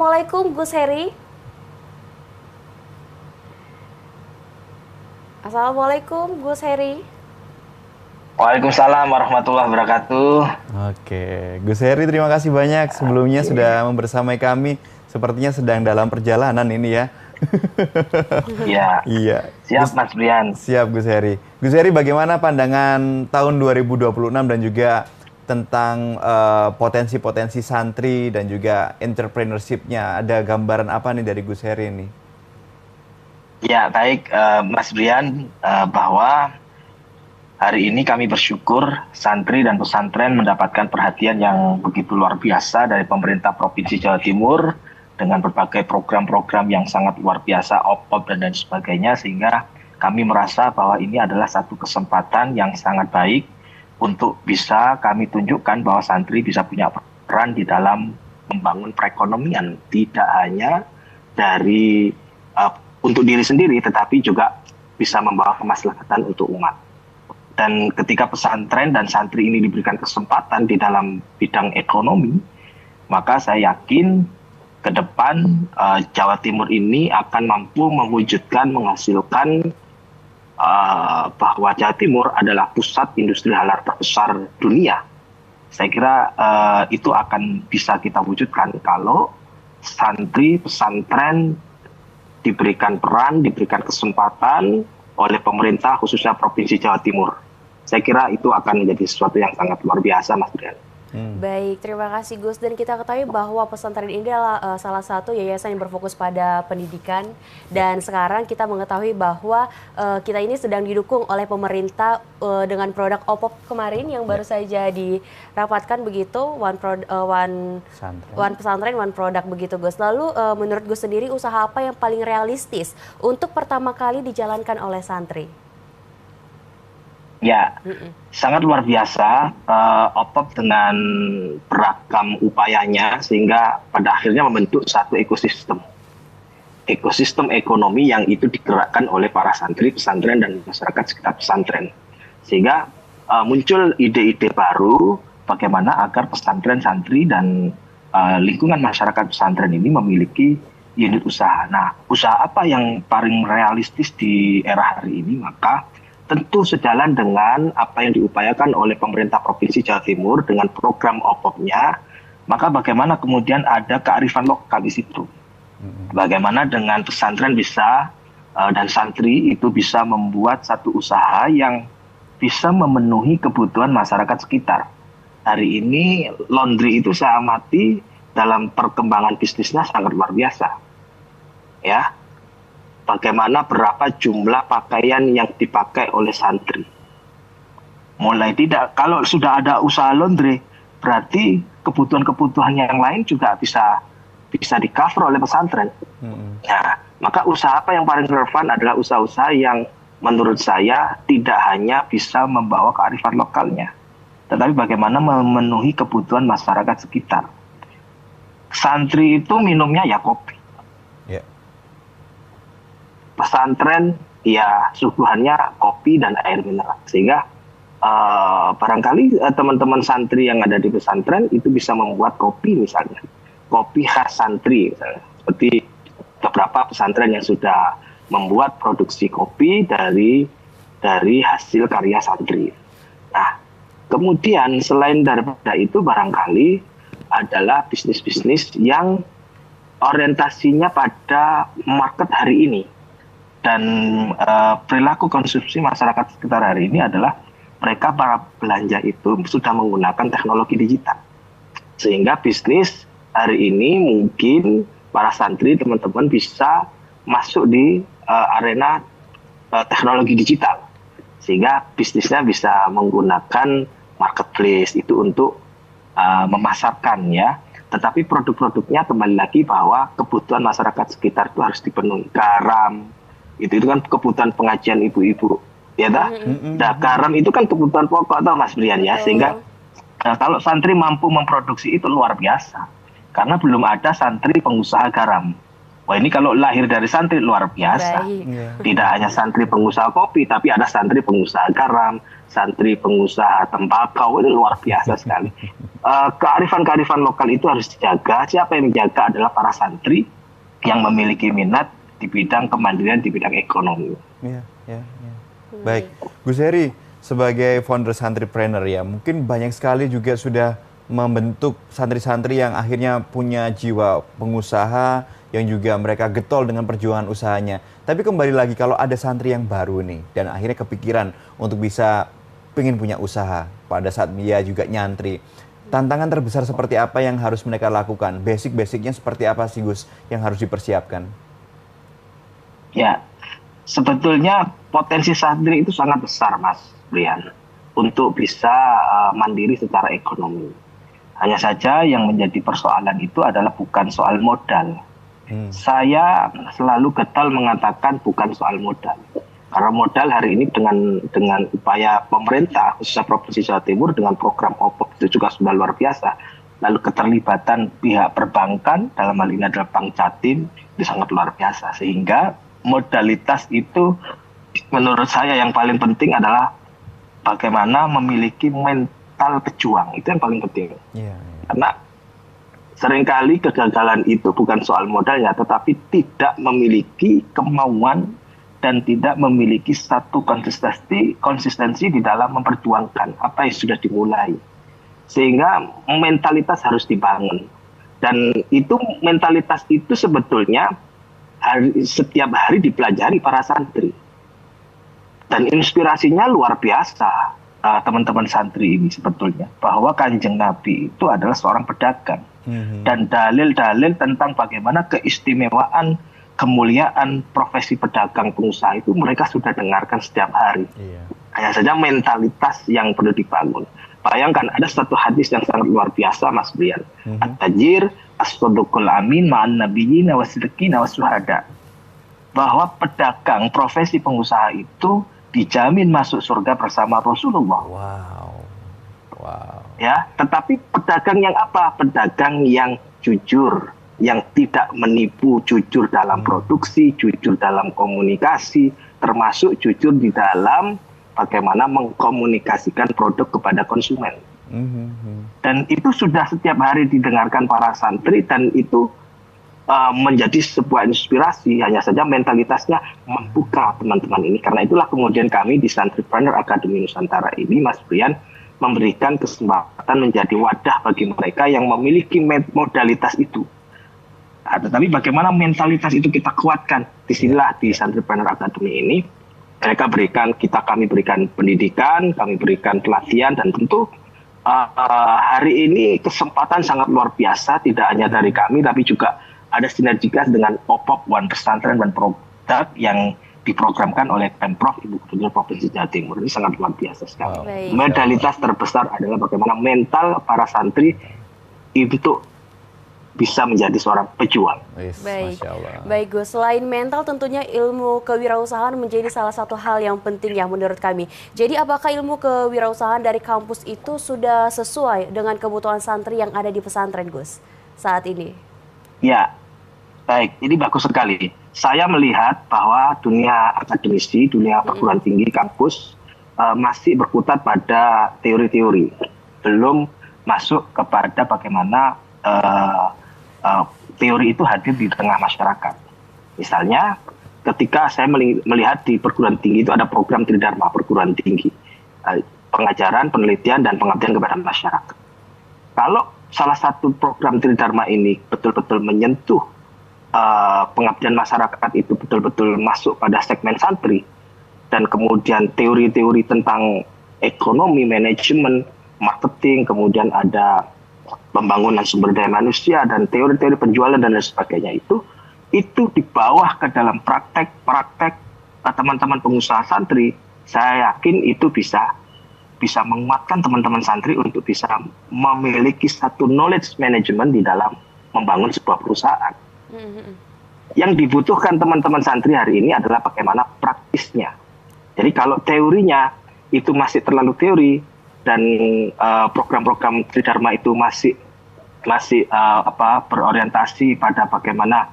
Assalamualaikum Gus Heri. Assalamualaikum Gus Heri. Waalaikumsalam warahmatullahi wabarakatuh. Oke, Gus Heri terima kasih banyak sebelumnya sudah membersamai kami. Sepertinya sedang dalam perjalanan ini ya. Ya, Iya, siap Mas Brian. siap Gus Heri. Gus Heri bagaimana pandangan tahun 2026 dan juga tentang potensi-potensi santri dan juga entrepreneurship-nya. Ada gambaran apa nih dari Gus Heri ini? Ya, baik Mas Brian, bahwa hari ini kami bersyukur santri dan pesantren mendapatkan perhatian yang begitu luar biasa dari pemerintah Provinsi Jawa Timur dengan berbagai program-program yang sangat luar biasa, OPOP dan lain sebagainya, sehingga kami merasa bahwa ini adalah satu kesempatan yang sangat baik untuk bisa kami tunjukkan bahwa santri bisa punya peran di dalam membangun perekonomian, tidak hanya dari untuk diri sendiri, tetapi juga bisa membawa kemaslahatan untuk umat. Dan ketika pesantren dan santri ini diberikan kesempatan di dalam bidang ekonomi, maka saya yakin ke depan Jawa Timur ini akan mampu mewujudkan, menghasilkan bahwa Jawa Timur adalah pusat industri halal terbesar dunia. Saya kira itu akan bisa kita wujudkan kalau santri, pesantren diberikan peran, diberikan kesempatan oleh pemerintah khususnya Provinsi Jawa Timur. Saya kira itu akan menjadi sesuatu yang sangat luar biasa, Mas Brian. Baik, terima kasih Gus. Dan kita ketahui bahwa pesantren ini adalah salah satu yayasan yang berfokus pada pendidikan. Dan sekarang kita mengetahui bahwa kita ini sedang didukung oleh pemerintah dengan produk OPOP kemarin yang baru saja dirapatkan begitu, one pesantren, one product begitu Gus. Lalu menurut Gus sendiri usaha apa yang paling realistis untuk pertama kali dijalankan oleh santri? Ya, sangat luar biasa OPOP dengan beragam upayanya sehingga pada akhirnya membentuk satu ekosistem. Ekosistem ekonomi yang itu digerakkan oleh para santri, pesantren, dan masyarakat sekitar pesantren. Sehingga muncul ide-ide baru bagaimana agar pesantren, santri, dan lingkungan masyarakat pesantren ini memiliki unit usaha. Nah, usaha apa yang paling realistis di era hari ini? Maka tentu sejalan dengan apa yang diupayakan oleh pemerintah Provinsi Jawa Timur dengan program OPOP-nya, maka bagaimana kemudian ada kearifan lokal di situ. Bagaimana dengan pesantren bisa dan santri itu bisa membuat satu usaha yang bisa memenuhi kebutuhan masyarakat sekitar. Hari ini laundry itu saya amati dalam perkembangan bisnisnya sangat luar biasa. Ya. Bagaimana berapa jumlah pakaian yang dipakai oleh santri. Mulai tidak, kalau sudah ada usaha laundry, berarti kebutuhan-kebutuhan yang lain juga bisa di-cover oleh pesantren. Nah, maka usaha apa yang paling relevan adalah usaha-usaha yang menurut saya tidak hanya bisa membawa kearifan lokalnya, tetapi bagaimana memenuhi kebutuhan masyarakat sekitar. Santri itu minumnya ya kopi. Pesantren ya suguhannya kopi dan air mineral, sehingga barangkali teman-teman santri yang ada di pesantren itu bisa membuat kopi, misalnya kopi khas santri misalnya. Seperti beberapa pesantren yang sudah membuat produksi kopi dari hasil karya santri. Nah, kemudian selain daripada itu barangkali adalah bisnis-bisnis yang orientasinya pada market hari ini. Dan perilaku konsumsi masyarakat sekitar hari ini adalah mereka para belanja itu sudah menggunakan teknologi digital. Sehingga bisnis hari ini mungkin para santri teman-teman bisa masuk di arena teknologi digital. Sehingga bisnisnya bisa menggunakan marketplace itu untuk memasarkan ya. Tetapi produk-produknya kembali lagi bahwa kebutuhan masyarakat sekitar itu harus dipenuhi. Garam, itu kan kebutuhan pengajian ibu-ibu, ya dah. Nah, garam itu kan kebutuhan pokok, tau Mas Brian ya. Sehingga kalau santri mampu memproduksi itu luar biasa, karena belum ada santri pengusaha garam. Wah, ini kalau lahir dari santri luar biasa. Tidak hanya santri pengusaha kopi, tapi ada santri pengusaha garam, santri pengusaha tembakau, ini luar biasa sekali. Kearifan-kearifan lokal itu harus dijaga. Siapa yang menjaga adalah para santri yang memiliki minat di bidang kemandirian, di bidang ekonomi. Ya, ya, ya. Baik, Gus Heri sebagai founder Santripreneur ya, mungkin banyak sekali juga sudah membentuk santri-santri yang akhirnya punya jiwa pengusaha, yang juga mereka getol dengan perjuangan usahanya. Tapi kembali lagi, kalau ada santri yang baru nih, dan akhirnya kepikiran untuk bisa pengen punya usaha pada saat dia juga nyantri. Tantangan terbesar seperti apa yang harus mereka lakukan? Basic-basicnya seperti apa sih Gus yang harus dipersiapkan? Ya, sebetulnya potensi santri itu sangat besar, Mas Brian, untuk bisa mandiri secara ekonomi. Hanya saja yang menjadi persoalan itu adalah bukan soal modal. Saya selalu getol mengatakan bukan soal modal. Karena modal hari ini dengan upaya pemerintah, khususnya Provinsi Jawa Timur dengan program OPOP itu juga sudah luar biasa. Lalu keterlibatan pihak perbankan, dalam hal ini adalah Bank Jatim, itu sangat luar biasa. Sehingga modalitas itu menurut saya yang paling penting adalah bagaimana memiliki mental pejuang. Itu yang paling penting. Karena seringkali kegagalan itu bukan soal modalnya, tetapi tidak memiliki kemauan dan tidak memiliki satu konsistensi di dalam memperjuangkan apa yang sudah dimulai. Sehingga mentalitas harus dibangun. Dan itu mentalitas itu sebetulnya setiap hari dipelajari para santri. Dan inspirasinya luar biasa teman-teman santri ini sebetulnya. Bahwa Kanjeng Nabi itu adalah seorang pedagang. Dan dalil-dalil tentang bagaimana keistimewaan, kemuliaan profesi pedagang pengusaha itu mereka sudah dengarkan setiap hari. Hanya saja mentalitas yang perlu dibangun. Bayangkan ada satu hadis yang sangat luar biasa, Mas Brian. At-tajir as-sodukul amin ma'an nabiyina wasidqina wasuhada. Bahwa pedagang profesi pengusaha itu dijamin masuk surga bersama Rasulullah. Ya, tetapi pedagang yang apa? Pedagang yang jujur, yang tidak menipu, jujur dalam produksi, jujur dalam komunikasi, termasuk jujur di dalam bagaimana mengkomunikasikan produk kepada konsumen. Dan itu sudah setiap hari didengarkan para santri dan itu menjadi sebuah inspirasi. Hanya saja mentalitasnya membuka teman-teman ini. Karena itulah kemudian kami di Santripreneur Academy Nusantara ini, Mas Brian, memberikan kesempatan menjadi wadah bagi mereka yang memiliki modalitas itu. Tetapi bagaimana mentalitas itu kita kuatkan? Disinilah di Santripreneur Academy ini kami berikan pendidikan, kami berikan pelatihan, dan tentu hari ini kesempatan sangat luar biasa, tidak hanya dari kami tapi juga ada sinergitas dengan OPOP One Pesantren dan Produk yang diprogramkan oleh Pemprov Ibu Gubernur Provinsi Jawa Timur. Ini sangat luar biasa sekali. Modalitas terbesar adalah bagaimana mental para santri itu bisa menjadi seorang pejuang. Baik Gus, selain mental tentunya ilmu kewirausahaan menjadi salah satu hal yang penting ya menurut kami. Jadi apakah ilmu kewirausahaan dari kampus itu sudah sesuai dengan kebutuhan santri yang ada di pesantren, Gus, saat ini? Ya, baik, ini bagus sekali. Saya melihat bahwa dunia akademisi, dunia perguruan tinggi kampus masih berkutat pada teori-teori, belum masuk kepada bagaimana teori itu hadir di tengah masyarakat. Misalnya, ketika saya melihat di perguruan tinggi itu ada program Tridharma perguruan tinggi, pengajaran, penelitian, dan pengabdian kepada masyarakat. Kalau salah satu program Tridharma ini betul-betul menyentuh pengabdian masyarakat, itu betul-betul masuk pada segmen santri, dan kemudian teori-teori tentang ekonomi, manajemen, marketing, kemudian ada pembangunan sumber daya manusia dan teori-teori penjualan dan lain sebagainya, itu dibawa ke dalam praktek teman-teman pengusaha santri. Saya yakin itu bisa menguatkan teman-teman santri untuk bisa memiliki satu knowledge management di dalam membangun sebuah perusahaan. Yang dibutuhkan teman-teman santri hari ini adalah bagaimana praktisnya. Jadi kalau teorinya itu masih terlalu teori dan program-program Tridharma itu masih berorientasi pada bagaimana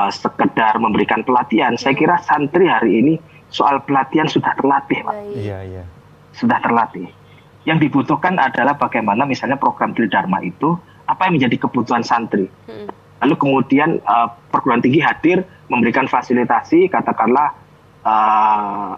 sekedar memberikan pelatihan, saya kira santri hari ini soal pelatihan sudah terlatih, Pak. sudah terlatih. Yang dibutuhkan adalah bagaimana misalnya program Tridharma itu, apa yang menjadi kebutuhan santri. Lalu kemudian perguruan tinggi hadir memberikan fasilitasi, katakanlah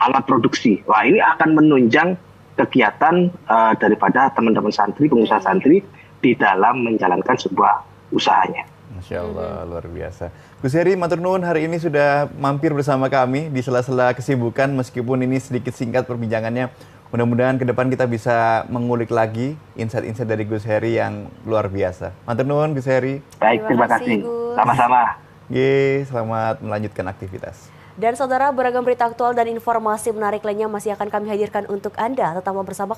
alat produksi. Wah, ini akan menunjang kegiatan daripada teman-teman santri, pengusaha santri di dalam menjalankan sebuah usahanya. Masya Allah, luar biasa. Gus Heri, matur nuwun hari ini sudah mampir bersama kami di sela-sela kesibukan, meskipun ini sedikit singkat perbincangannya. Mudah-mudahan ke depan kita bisa mengulik lagi insight-insight dari Gus Heri yang luar biasa. Matur nuwun Gus Heri. Baik, terima kasih. Sama-sama. Selamat melanjutkan aktivitas. Dan saudara, beragam berita aktual dan informasi menarik lainnya masih akan kami hadirkan untuk Anda. Tetaplah bersama kami.